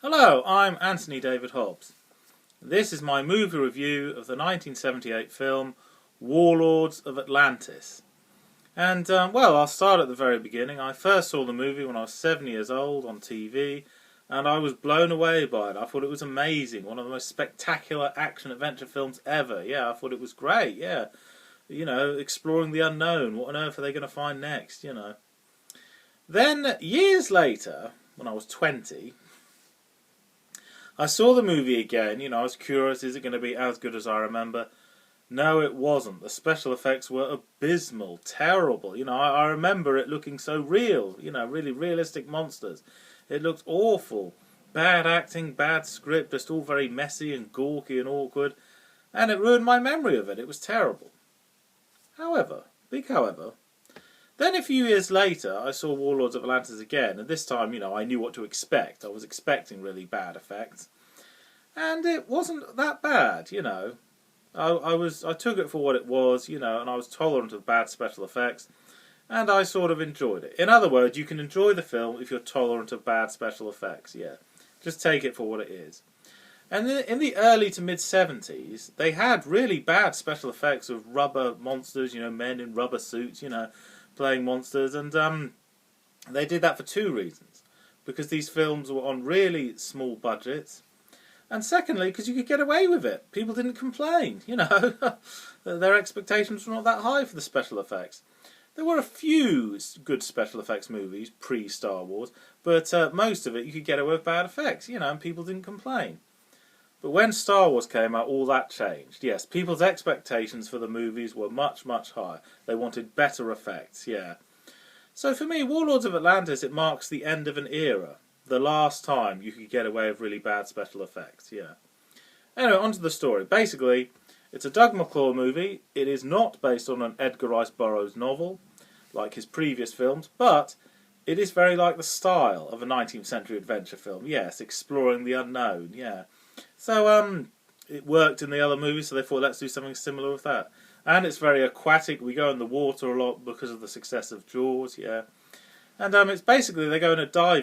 Hello, I'm Anthony David Hobbs. This is my movie review of the 1978 film Warlords of Atlantis. And, well, I'll start at the very beginning. I first saw the movie when I was 7 years old on TV, and I was blown away by it. I thought it was amazing, one of the most spectacular action-adventure films ever. Yeah, I thought it was great, yeah. You know, exploring the unknown. What on earth are they going to find next, you know? Then, years later, when I was 20... I saw the movie again, you know, I was curious, is it going to be as good as I remember? No, it wasn't. The special effects were abysmal, terrible. You know, I remember it looking so real, you know, really realistic monsters. It looked awful. Bad acting, bad script, just all very messy and gawky and awkward. And it ruined my memory of it. It was terrible. However, big however, then a few years later I saw Warlords of Atlantis again, and this time, you know, I knew what to expect. I was expecting really bad effects. And it wasn't that bad, you know. I took it for what it was, you know, and I was tolerant of bad special effects, and I sort of enjoyed it. In other words, you can enjoy the film if you're tolerant of bad special effects, yeah. Just take it for what it is. And in the early to mid-70s, they had really bad special effects of rubber monsters, you know, men in rubber suits, you know, playing monsters, and they did that for two reasons. Because these films were on really small budgets, and secondly, because you could get away with it. People didn't complain, you know. Their expectations were not that high for the special effects. There were a few good special effects movies pre-Star Wars, but most of it you could get away with bad effects, you know, and people didn't complain. But when Star Wars came out, all that changed. Yes, people's expectations for the movies were much, much higher. They wanted better effects, yeah. So for me, Warlords of Atlantis, it marks the end of an era. The last time you could get away with really bad special effects, yeah. Anyway, on to the story. Basically, it's a Doug McClure movie. It is not based on an Edgar Rice Burroughs novel, like his previous films, but it is very like the style of a 19th century adventure film. Yes, exploring the unknown, yeah. So, it worked in the other movies, so they thought, let's do something similar with that. And it's very aquatic. We go in the water a lot because of the success of Jaws, yeah. And it's basically, they go in a diving